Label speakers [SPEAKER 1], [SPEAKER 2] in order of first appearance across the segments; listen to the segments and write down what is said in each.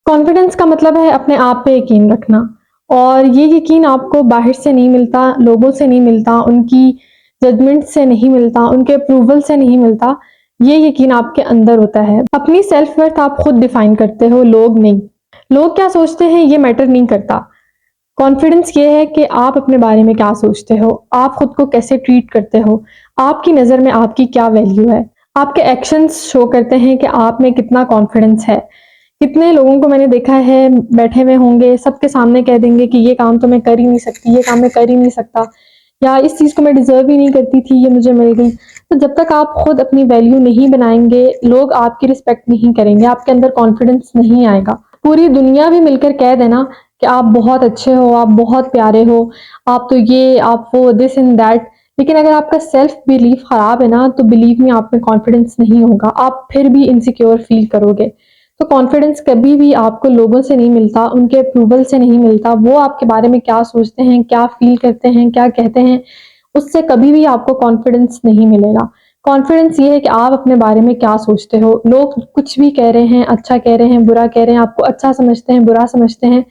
[SPEAKER 1] Confidence का मतलब है अपने आप पे यकीन रखना और ये यकीन आपको बाहर से नहीं मिलता, लोगों से नहीं मिलता, उनकी जजमेंट से नहीं मिलता, उनके अप्रूवल से नहीं मिलता। ये यकीन आपके अंदर होता है। अपनी सेल्फ वर्थ आप खुद डिफाइन करते हो, लोग नहीं। लोग क्या सोचते हैं ये मैटर नहीं करता। कॉन्फिडेंस ये है कि आप अपने बारे में क्या सोचते हो, आप खुद को कैसे ट्रीट करते हो, आपकी नज़र में आपकी क्या वैल्यू है। आपके एक्शंस शो करते हैं कि आप में कितना कॉन्फिडेंस है। कितने लोगों को मैंने देखा है बैठे हुए होंगे, सबके सामने कह देंगे कि ये काम तो मैं कर ही नहीं सकती, ये काम मैं कर ही नहीं सकता, या इस चीज़ को मैं डिज़र्व ही नहीं करती थी, ये मुझे मिल गई। तो जब तक आप खुद अपनी वैल्यू नहीं बनाएंगे, लोग आपकी रिस्पेक्ट नहीं करेंगे, आपके अंदर कॉन्फिडेंस नहीं आएगा। पूरी दुनिया भी मिलकर कह देना कि आप बहुत अच्छे हो, आप बहुत प्यारे हो, आप तो ये, आप वो, दिस एंड दैट, लेकिन अगर आपका सेल्फ बिलीफ खराब है ना, तो बिलीव में आप में कॉन्फिडेंस नहीं होगा, आप फिर भी इनसिक्योर फील करोगे। तो कॉन्फिडेंस कभी भी आपको लोगों से नहीं मिलता, उनके अप्रूवल से नहीं मिलता। वो आपके बारे में क्या सोचते हैं, क्या फील करते हैं, क्या कहते हैं, उससे कभी भी आपको कॉन्फिडेंस नहीं मिलेगा। कॉन्फिडेंस ये है कि आप अपने बारे में क्या सोचते हो। लोग कुछ भी कह रहे हैं, अच्छा कह रहे हैं, बुरा कह रहे हैं, आपको अच्छा समझते हैं, बुरा समझते हैं,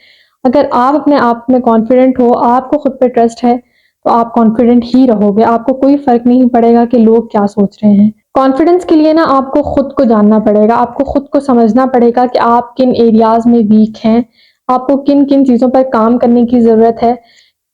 [SPEAKER 1] अगर आप अपने आप में कॉन्फिडेंट हो, आपको खुद पे ट्रस्ट है, तो आप कॉन्फिडेंट ही रहोगे। आपको कोई फर्क नहीं पड़ेगा कि लोग क्या सोच रहे हैं। कॉन्फिडेंस के लिए ना आपको खुद को जानना पड़ेगा, आपको खुद को समझना पड़ेगा कि आप किन एरियाज में वीक हैं, आपको किन किन चीज़ों पर काम करने की ज़रूरत है।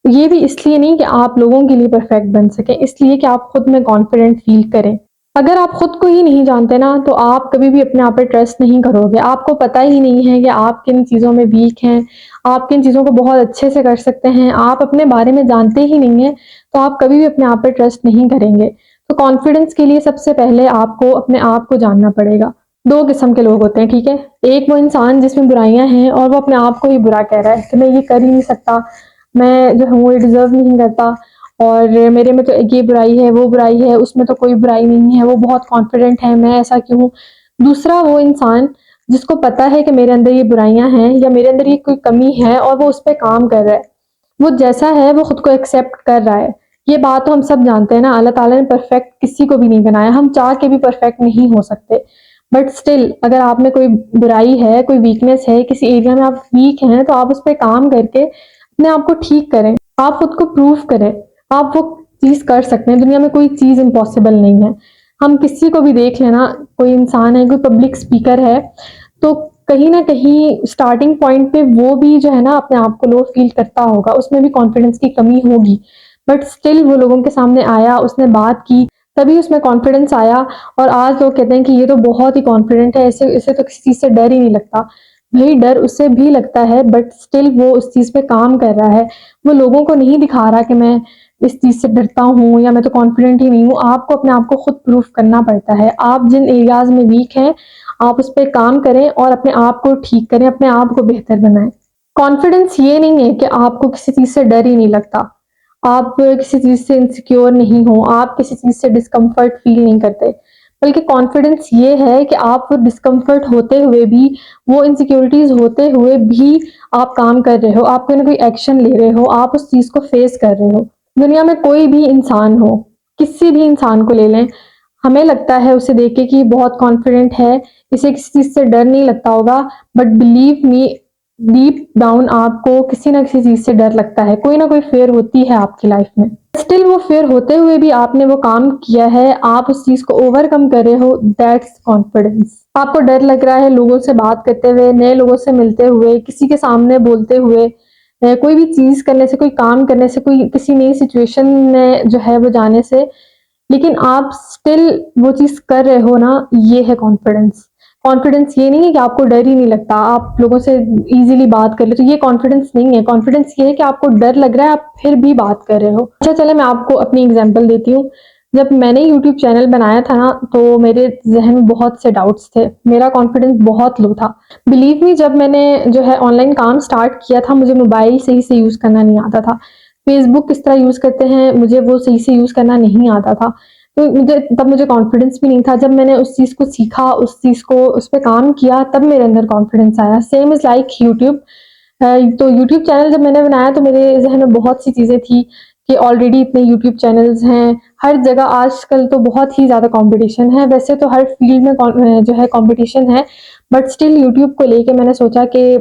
[SPEAKER 1] ये भी इसलिए नहीं कि आप लोगों के लिए परफेक्ट बन सकें, इसलिए कि आप खुद में कॉन्फिडेंट फील करें। अगर आप खुद को ही नहीं जानते ना, तो आप कभी भी अपने आप पे ट्रस्ट नहीं करोगे। आपको पता ही नहीं है कि आप किन चीज़ों में वीक हैं, आप किन चीज़ों को बहुत अच्छे से कर सकते हैं, आप अपने बारे में जानते ही नहीं हैं, तो आप कभी भी अपने आप पे ट्रस्ट नहीं करेंगे। तो कॉन्फिडेंस के लिए सबसे पहले आपको अपने आप को जानना पड़ेगा। 2 किस्म के लोग होते हैं, ठीक है? एक वो इंसान जिसमें बुराइयाँ हैं और वो अपने आप को ही बुरा कह रहा है कि मैं ये कर ही नहीं सकता, मैं जो हूँ ये डिज़र्व नहीं करता, और मेरे में तो ये बुराई है, वो बुराई है, उसमें तो कोई बुराई नहीं है, वो बहुत कॉन्फिडेंट है, मैं ऐसा क्यों हूँ? दूसरा वो इंसान जिसको पता है कि मेरे अंदर ये बुराइयाँ हैं या मेरे अंदर ये कोई कमी है और वो उस पे काम कर रहा है। वो जैसा है वो खुद को एक्सेप्ट कर रहा है। ये बात तो हम सब जानते हैं ना, अल्लाह ताला ने परफेक्ट किसी को भी नहीं बनाया, हम चाह के भी परफेक्ट नहीं हो सकते। बट स्टिल अगर आप में कोई बुराई है, कोई वीकनेस है, किसी एरिया में आप वीक हैं, तो आप उस पे काम करके अपने आप को ठीक करें। आप खुद को प्रूव करें, आप वो चीज़ कर सकते हैं। दुनिया में कोई चीज़ इम्पॉसिबल नहीं है। हम किसी को भी देख लेना, कोई इंसान है, कोई पब्लिक स्पीकर है, तो कहीं न कहीं स्टार्टिंग पॉइंट पे वो भी जो है ना अपने आप को लो फील करता होगा, उसमें भी कॉन्फिडेंस की कमी होगी। बट स्टिल वो लोगों के सामने आया, उसने बात की, तभी उसमें कॉन्फिडेंस आया, और आज लोग कहते हैं कि ये तो बहुत ही कॉन्फिडेंट है, इसे इसे तो किसी चीज़ से डर ही नहीं लगता। भई डर उसे भी लगता है, बट स्टिल वो उस चीज़ पे काम कर रहा है। वो लोगों को नहीं दिखा रहा कि मैं इस चीज़ से डरता हूँ या मैं तो कॉन्फिडेंट ही नहीं हूँ। आपको अपने आप को खुद प्रूफ करना पड़ता है। आप जिन एरियाज़ में वीक हैं, आप उस पे काम करें और अपने आप को ठीक करें, अपने आप को बेहतर बनाएँ। कॉन्फिडेंस ये नहीं है कि आपको किसी चीज़ से डर ही नहीं लगता, आप किसी चीज़ से इनसिक्योर नहीं हो, आप किसी चीज़ से डिस्कम्फर्ट फ़ील नहीं करते। बल्कि कॉन्फिडेंस ये है कि आप वो डिस्कम्फर्ट होते हुए भी, वो इनसिक्योरिटीज़ होते हुए भी आप काम कर रहे हो, आप कोई ना कोई एक्शन ले रहे हो, आप उस चीज़ को फेस कर रहे हो। दुनिया में कोई भी इंसान हो, किसी भी इंसान को ले लें, हमें लगता है उसे देख के कि ये बहुत कॉन्फिडेंट है, इसे किसी चीज़ से डर नहीं लगता होगा, but believe me, deep down आपको किसी ना किसी चीज़ से डर लगता है, कोई ना कोई फ़ियर होती है आपकी लाइफ़ में। स्टिल वो फ़ियर होते हुए भी आपने वो काम किया है, आप उस चीज़ को ओवरकम कर रहे हो, दैट्स कॉन्फिडेंस। आपको डर लग रहा है लोगों से बात करते हुए, नए लोगों से मिलते हुए, किसी के सामने बोलते हुए, कोई भी चीज़ करने से, कोई काम करने से, कोई किसी नई सिचुएशन में जो है वो जाने से, लेकिन आप स्टिल वो चीज़ कर रहे हो ना, ये है कॉन्फिडेंस। कॉन्फिडेंस ये नहीं है कि आपको डर ही नहीं लगता, आप लोगों से ईज़िली बात कर लेते हो, ये कॉन्फिडेंस नहीं है। कॉन्फिडेंस ये है कि आपको डर लग रहा है, आप फिर भी बात कर रहे हो। अच्छा चलें मैं आपको अपनी एग्ज़ाम्पल देती हूँ। जब मैंने यूट्यूब चैनल बनाया था ना, तो मेरे ज़हन में बहुत से डाउट्स थे। मेरा कॉन्फिडेंस बहुत लो था। बिलीव मी, जब मैंने जो है ऑनलाइन काम स्टार्ट किया था, मुझे मोबाइल सही से यूज़ करना नहीं आता था। फेसबुक किस तरह यूज़ करते हैं, मुझे वो सही से यूज़ करना नहीं आता था। तो मुझे कॉन्फिडेंस भी नहीं था। जब मैंने उस चीज़ को सीखा, उस चीज़ को उस पे काम किया, तब मेरे अंदर कॉन्फिडेंस आया। Same is like YouTube. तो यूट्यूब चैनल जब मैंने बनाया तो मेरे ज़हन में बहुत सी चीज़ें थी कि ऑलरेडी इतने यूट्यूब चैनल्स हैं, हर जगह आजकल तो बहुत ही ज़्यादा कॉम्पिटिशन है। वैसे तो हर फील्ड में जो है कॉम्पिटिशन है, बट स्टिल यूट्यूब को लेके मैंने सोचा कि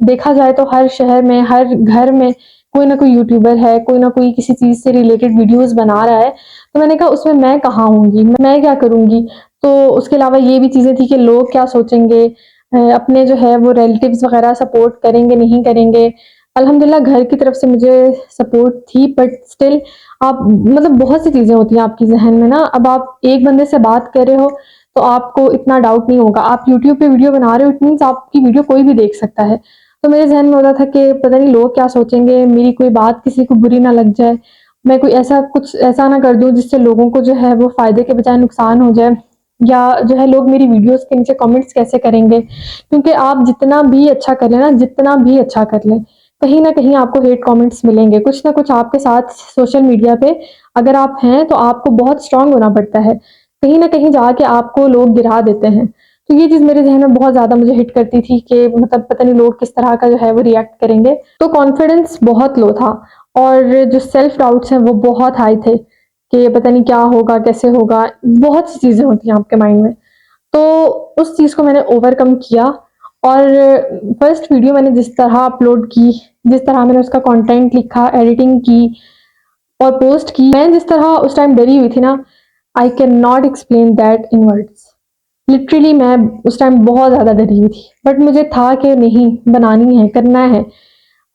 [SPEAKER 1] देखा जाए तो हर शहर में, हर घर में कोई ना कोई यूट्यूबर है, कोई ना कोई किसी चीज़ से रिलेटेड वीडियोज़ बना रहा है। तो मैंने कहा उसमें मैं कहाँ होंगी, मैं क्या करूँगी? तो उसके अलावा ये भी चीज़ें थी कि लोग क्या सोचेंगे, अपने जो है वो रिलेटिव्स वगैरह सपोर्ट करेंगे, नहीं करेंगे। अल्हम्दुलिल्लाह घर की तरफ से मुझे सपोर्ट थी, बट स्टिल आप मतलब बहुत सी चीज़ें होती हैं आपके ज़हन में ना। अब आप एक बंदे से बात कर रहे हो, तो आपको इतना डाउट नहीं होगा। आप यूट्यूब पे वीडियो बना रहे हो, इट मीन्स आपकी वीडियो कोई भी देख सकता है। तो मेरे ज़हन में होता था कि पता नहीं लोग क्या सोचेंगे, मेरी कोई बात किसी को बुरी ना लग जाए, मैं कोई ऐसा कुछ ऐसा ना कर दूँ जिससे लोगों को जो है वो फ़ायदे के बजाय नुकसान हो जाए, या जो है लोग मेरी वीडियोज़ के नीचे कमेंट्स कैसे करेंगे। क्योंकि आप जितना भी अच्छा कर लें ना, जितना भी अच्छा कर लें, कहीं न कहीं आपको हेट कमेंट्स मिलेंगे। कुछ ना कुछ आपके साथ सोशल मीडिया पे अगर आप हैं, तो आपको बहुत स्ट्रॉन्ग होना पड़ता है। कहीं न कहीं जाके आपको लोग गिरा देते हैं। तो ये चीज़ मेरे ज़हन में बहुत ज़्यादा मुझे हिट करती थी कि मतलब पता नहीं लोग किस तरह का जो है वो रिएक्ट करेंगे। तो कॉन्फिडेंस बहुत लो था, और जो सेल्फ डाउट्स हैं वो बहुत हाई थे कि पता नहीं क्या होगा, कैसे होगा? बहुत सी चीज़ें होती हैं आपके माइंड में। तो उस चीज़ को मैंने ओवरकम किया, और फर्स्ट वीडियो मैंने जिस तरह अपलोड की, जिस तरह मैंने उसका कंटेंट लिखा, एडिटिंग की और पोस्ट की, मैं जिस तरह उस टाइम डरी हुई थी ना, I can not explain that in words. Literally मैं उस टाइम बहुत ज़्यादा डरी हुई थी, बट मुझे था कि नहीं, बनानी है, करना है।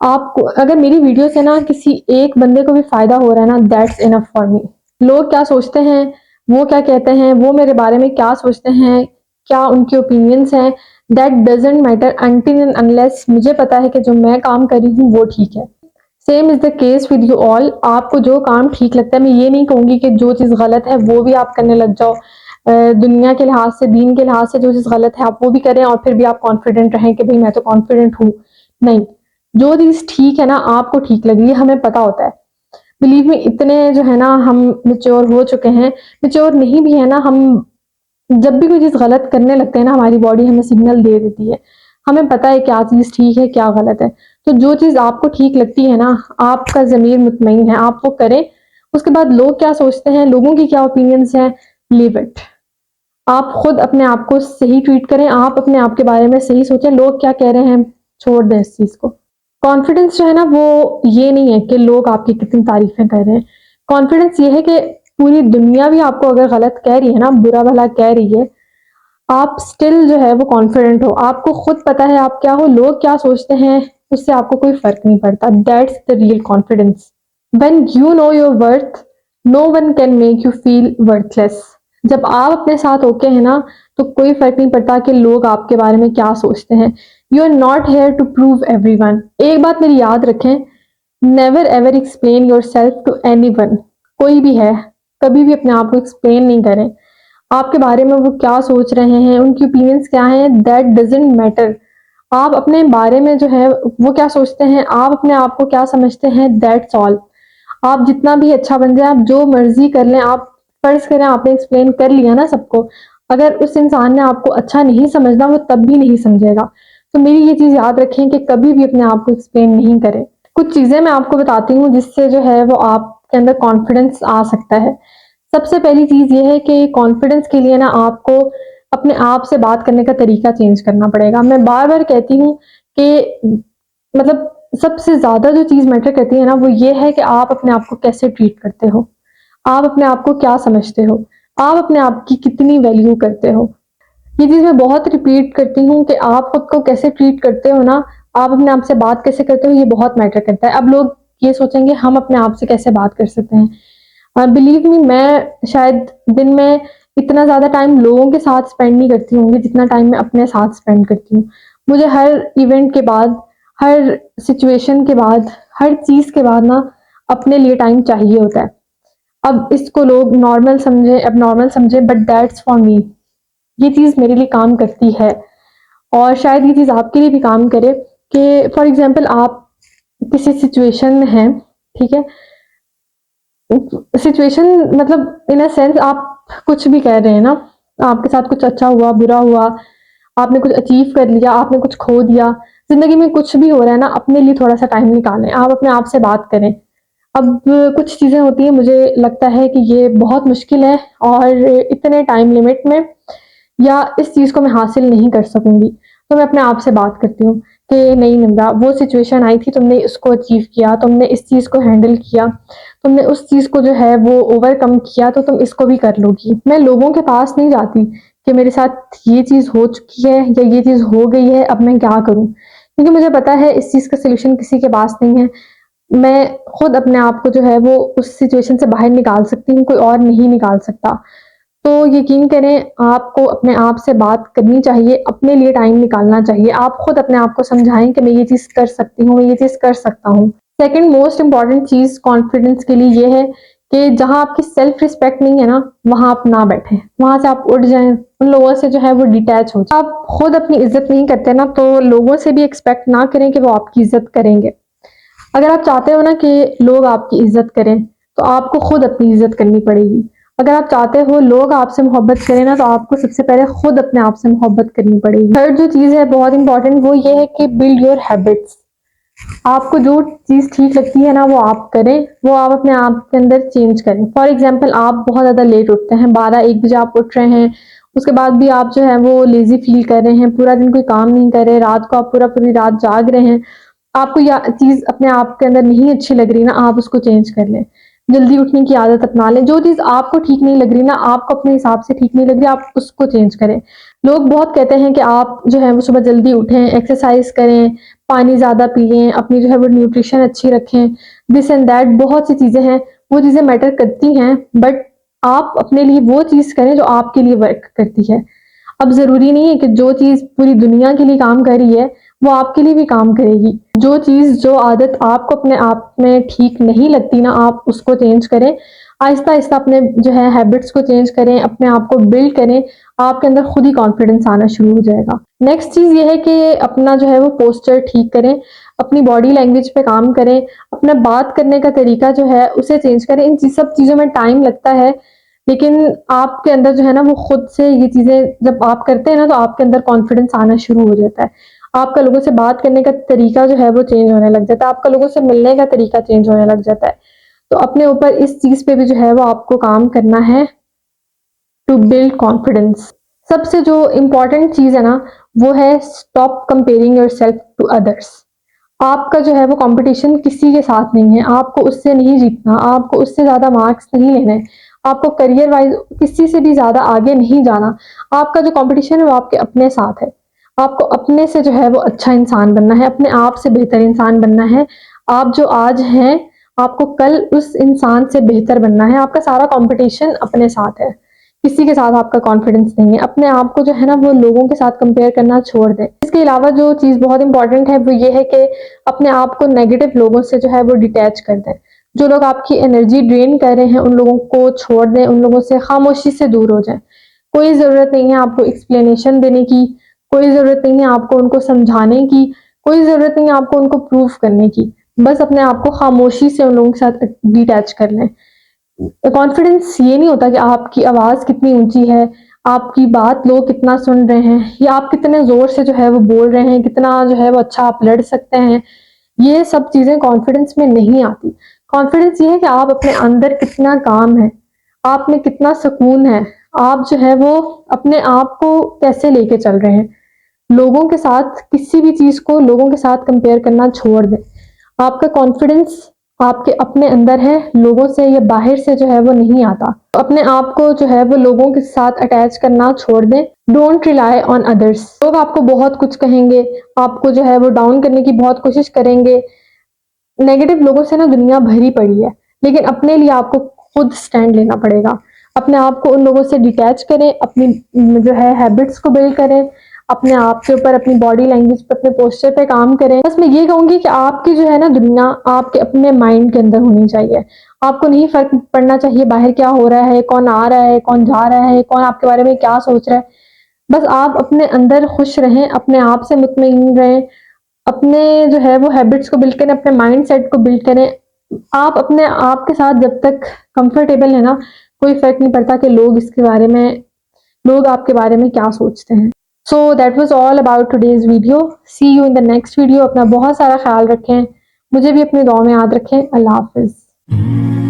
[SPEAKER 1] आपको अगर मेरी वीडियो से ना किसी एक बंदे को भी फ़ायदा हो रहा है ना, दैट्स इनफ फॉर मी। लोग क्या सोचते हैं, वो क्या कहते हैं, वो मेरे बारे में क्या सोचते हैं, क्या उनके ओपिनियंस हैं, that doesn't matter until and unless मुझे पता है कि जो मैं काम कर रही हूँ वो ठीक है। Same is the case with you all. आपको जो काम ठीक लगता है, मैं ये नहीं कहूँगी कि जो चीज़ गलत है वो भी आप करने लग जाओ। दुनिया के लिहाज से, दीन के लिहाज से जो चीज़ गलत है आप वो भी करें, और फिर भी आप कॉन्फिडेंट रहें कि भाई मैं तो कॉन्फिडेंट हूँ। नहीं, जो चीज़ ठीक है ना, आपको ठीक लग रही है, हमें पता होता है। बिलीव मी, इतने जो है ना हम मैच्योर हो चुके हैं, मैच्योर नहीं भी है ना हम, जब भी कोई चीज़ गलत करने लगते हैं ना, हमारी बॉडी हमें सिग्नल दे देती है। हमें पता है क्या चीज़ ठीक है, क्या गलत है। तो जो चीज़ आपको ठीक लगती है ना, आपका ज़मीर मुतमईन है, आप वो करें। उसके बाद लोग क्या सोचते हैं, लोगों की क्या ओपिनियंस हैं, लीव इट। आप खुद अपने आप को सही ट्रीट करें, आप अपने आप के बारे में सही सोचें, लोग क्या कह रहे हैं, छोड़ दें इस चीज़ को। कॉन्फिडेंस जो है ना, वो ये नहीं है कि लोग आपकी कितनी तारीफ़ें कर रहे हैं। कॉन्फिडेंस ये है कि पूरी दुनिया भी आपको अगर गलत कह रही है ना, बुरा भला कह रही है, आप स्टिल जो है वो कॉन्फिडेंट हो। आपको खुद पता है आप क्या हो, लोग क्या सोचते हैं, उससे आपको कोई फ़र्क नहीं पड़ता। That's the real confidence. When you know your worth, no one can make you feel worthless. जब आप अपने साथ ओके हैं ना, तो कोई फ़र्क नहीं पड़ता कि लोग आपके बारे में क्या सोचते हैं। You are not here to prove everyone. एक बात मेरी याद रखें, never ever explain yourself to anyone. कोई भी है, कभी भी अपने आप को एक्सप्लेन नहीं करें। आपके बारे में वो क्या सोच रहे हैं, उनकी ओपिनियंस क्या हैं, दैट डज़न्ट मैटर। आप अपने बारे में जो है वो क्या सोचते हैं, आप अपने आप को क्या समझते हैं, दैट्स ऑल। आप जितना भी अच्छा बन जाए, आप जो मर्ज़ी कर लें, आप फ़र्ज़ करें आपने एक्सप्लेन कर लिया ना सबको, अगर उस इंसान ने आपको अच्छा नहीं समझना, वो तब भी नहीं समझेगा। तो मेरी ये चीज़ याद रखें कि कभी भी अपने आप को एक्सप्लेन नहीं करें। कुछ चीज़ें मैं आपको बताती हूँ जिससे जो है वो आपके अंदर कॉन्फिडेंस आ सकता है। सबसे पहली चीज़ ये है कि कॉन्फिडेंस के लिए ना आपको अपने आप से बात करने का तरीका चेंज करना पड़ेगा। मैं बार-बार कहती हूँ कि मतलब सबसे ज़्यादा जो चीज़ मैटर करती है ना, वो ये है कि आप अपने आप को कैसे ट्रीट करते हो। आप अपने आप को क्या समझते हो? आप अपने आप की कितनी वैल्यू करते हो? ये चीज़ मैं बहुत रिपीट करती हूँ कि आप खुद को कैसे ट्रीट करते हो ना, आप अपने आप से बात कैसे करते हो, ये बहुत मैटर करता है। अब लोग ये सोचेंगे हम अपने आप से कैसे बात कर सकते हैं। बिलीव मी, मैं शायद दिन में इतना ज़्यादा टाइम लोगों के साथ स्पेंड नहीं करती होंगी जितना टाइम मैं अपने साथ स्पेंड करती हूँ। मुझे हर इवेंट के बाद, हर सिचुएशन के बाद, हर चीज़ के बाद ना अपने लिए टाइम चाहिए होता है। अब इसको लोग नॉर्मल समझें, एबनॉर्मल समझें, बट दैट्स फॉर मी। ये चीज़ मेरे लिए काम करती है, और शायद ये चीज़ आपके लिए भी काम करे कि फॉर एग्ज़ाम्पल आप किसी सिचुएशन में हैं, ठीक है? सिचुएशन मतलब इन अ सेंस आप कुछ भी कह रहे हैं ना, आपके साथ कुछ अच्छा हुआ, बुरा हुआ, आपने कुछ अचीव कर लिया, आपने कुछ खो दिया, ज़िंदगी में कुछ भी हो रहा है ना, अपने लिए थोड़ा-सा टाइम निकालें, आप अपने आप से बात करें। अब कुछ चीज़ें होती हैं, मुझे लगता है कि ये बहुत मुश्किल है और इतने टाइम लिमिट में या इस चीज़ को मैं हासिल नहीं कर सकूँगी। तो मैं अपने आप से बात करती हूँ कि नहीं निम्रा, वो सिचुएशन आई थी, तुमने इसको अचीव किया, तुमने इस चीज़ को हैंडल किया, तुमने उस चीज़ को जो है वो ओवरकम किया, तो तुम इसको भी कर लोगी। मैं लोगों के पास नहीं जाती कि मेरे साथ ये चीज़ हो चुकी है या ये चीज़ हो गई है, अब मैं क्या करूँ? क्योंकि मुझे पता है इस चीज़ का सॉल्यूशन किसी के पास नहीं है। मैं खुद अपने आप को जो है वो उस सिचुएशन से बाहर निकाल सकती हूँ, कोई और नहीं निकाल सकता। तो यकीन करें, आपको अपने आप से बात करनी चाहिए, अपने लिए टाइम निकालना चाहिए। आप खुद अपने आप को समझाएँ कि मैं ये चीज़ कर सकती हूँ, मैं ये चीज़ कर सकता हूँ। सेकंड मोस्ट इम्पोर्टेंट चीज़ कॉन्फिडेंस के लिए ये है कि जहाँ आपकी सेल्फ रिस्पेक्ट नहीं है ना, वहाँ आप ना बैठें। वहाँ से आप उठ जाएँ, उन लोगों से जो है वो डिटैच हो जाएँ। आप खुद अपनी इज़्ज़त नहीं करते ना, तो लोगों से भी एक्सपेक्ट ना करें कि वो आपकी इज़्ज़त करेंगे। अगर आप चाहते हो ना कि लोग आपकी इज़्ज़त करें, तो आपको खुद अपनी इज़्ज़त करनी पड़ेगी। अगर आप चाहते हो लोग आपसे मोहब्बत करें ना, तो आपको सबसे पहले खुद अपने आप से मोहब्बत करनी पड़ेगी। थर्ड जो चीज़ है बहुत इंपॉर्टेंट, वो ये है कि बिल्ड योर हैबिट्स। आपको जो चीज़ ठीक लगती है ना, वो आप करें, वो आप अपने आप के अंदर चेंज करें। फॉर एग्ज़ाम्पल, आप बहुत ज़्यादा लेट उठते हैं, 12-1 बजे आप उठ रहे हैं, उसके बाद भी आप जो है वो लेज़ी फ़ील कर रहे हैं, पूरा दिन कोई काम नहीं कर रहे, रात को आप पूरी रात जाग रहे हैं। आपको या चीज़ अपने आप के अंदर नहीं अच्छी लग रही ना, आप उसको चेंज कर लें। जल्दी उठने की आदत अपना लें। जो चीज़ आपको ठीक नहीं लग रही ना, आपको अपने हिसाब से ठीक नहीं लग रही, आप उसको चेंज करें। लोग बहुत कहते हैं कि आप जो है वो सुबह जल्दी उठें, एक्सरसाइज़ करें, पानी ज़्यादा पिएँ, अपनी जो है वो न्यूट्रिशन अच्छी रखें, दिस एंड दैट बहुत सी चीज़ें हैं, वो चीज़ें मैटर करती हैं, बट आप अपने लिए वो चीज़ करें जो आपके लिए वर्क करती है। अब ज़रूरी नहीं है कि जो चीज़ पूरी दुनिया के लिए काम कर रही है, वो आपके लिए भी काम करेगी। जो चीज़, जो आदत आपको अपने आप में ठीक नहीं लगती ना, आप उसको चेंज करें। आहिस्ता-आहिस्ता अपने जो है हैबिट्स को चेंज करें, अपने आप को बिल्ड करें, आपके अंदर खुद ही कॉन्फिडेंस आना शुरू हो जाएगा। नेक्स्ट चीज़ ये है कि अपना जो है वो पोस्चर ठीक करें, अपनी बॉडी लैंग्वेज पे काम करें, अपना बात करने का तरीका जो है उसे चेंज करें। इन सब चीज़ों में टाइम लगता है, लेकिन आपके अंदर जो है ना वो खुद से ये चीज़ें जब आप करते हैं ना, तो आपके अंदर कॉन्फिडेंस आना शुरू हो जाता है। आपका लोगों से बात करने का तरीका जो है वो चेंज होने लग जाता है, आपका लोगों से मिलने का तरीका चेंज होने लग जाता है। तो अपने ऊपर इस चीज़ पे भी जो है वो आपको काम करना है, टू बिल्ड कॉन्फिडेंस। सबसे जो इम्पोर्टेंट चीज़ है ना, वो है stop comparing yourself to others. आपका जो है वो कंपटीशन किसी के साथ नहीं है, आपको उससे नहीं जीतना, आपको उससे ज़्यादा मार्क्स नहीं लेने, आपको करियर वाइज़ किसी से भी ज़्यादा आगे नहीं जाना। आपका जो कंपटीशन है वो आपके अपने साथ है। आपको अपने से जो है वो अच्छा इंसान बनना है, अपने आप से बेहतर इंसान बनना है। आप जो आज हैं, आपको कल उस इंसान से बेहतर बनना है। आपका सारा कंपटीशन अपने साथ है, किसी के साथ आपका कॉन्फिडेंस नहीं है। अपने आप को जो है ना वो लोगों के साथ कंपेयर करना छोड़ दें। इसके अलावा जो चीज़ बहुत इंपॉर्टेंट है वो ये है कि अपने आप को नेगेटिव लोगों से जो है वो डिटैच कर दें। जो लोग आपकी एनर्जी ड्रेन कर रहे हैं, उन लोगों को छोड़ दें, उन लोगों से खामोशी से दूर हो जाएँ। कोई ज़रूरत नहीं है आपको एक्सप्लेनेशन देने की, कोई ज़रूरत नहीं है आपको उनको समझाने की, कोई ज़रूरत नहीं है आपको उनको प्रूव करने की। बस अपने आप को खामोशी से उन लोगों के साथ डिटैच कर लें। कॉन्फिडेंस ये नहीं होता कि आपकी आवाज़ कितनी ऊँची है, आपकी बात लोग कितना सुन रहे हैं या आप कितने ज़ोर से जो है वो बोल रहे हैं, कितना जो है वो अच्छा आप लड़ सकते हैं। ये सब चीज़ें कॉन्फिडेंस में नहीं आती। कॉन्फिडेंस ये है कि आप अपने अंदर कितना काम है, आप में कितना सुकून है, आप जो है वो अपने आप को कैसे लेके चल रहे हैं। लोगों के साथ किसी भी चीज़ को लोगों के साथ कंपेयर करना छोड़ दें। आपका कॉन्फिडेंस आपके अपने अंदर है, लोगों से या बाहर से जो है वो नहीं आता। तो अपने आप को जो है वो लोगों के साथ अटैच करना छोड़ दें। Don't rely on others. लोग आपको बहुत कुछ कहेंगे, आपको जो है वो डाउन करने की बहुत कोशिश करेंगे। नेगेटिव लोगों से ना दुनिया भरी पड़ी है, लेकिन अपने लिए आपको खुद स्टैंड लेना पड़ेगा। अपने आप को उन लोगों से डिटैच करें, अपनी जो है हैबिट्स को बिल्ड करें, अपने आप के ऊपर, अपनी बॉडी लैंग्वेज पे, अपने पोस्चर पे काम करें। बस मैं ये कहूंगी कि आपकी जो है ना दुनिया आपके अपने माइंड के अंदर होनी चाहिए। आपको नहीं फर्क पड़ना चाहिए बाहर क्या हो रहा है, कौन आ रहा है, कौन जा रहा है, कौन आपके बारे में क्या सोच रहा है। बस आप अपने अंदर खुश रहें, अपने आप से मुतमईन रहें, अपने जो है वो हैबिट्स को बिल्ड करें, अपने माइंड सेट को बिल्ड करें। आप अपने आप के साथ जब तक कंफर्टेबल है ना, कोई फर्क नहीं पड़ता कि लोग आपके बारे में क्या सोचते हैं। So that was all about today's video. See you in the next video. अपना बहुत सारा ख्याल रखें, मुझे भी अपनी दुआ में याद रखें। अल्लाह हाफिज।
[SPEAKER 2] Mm-hmm.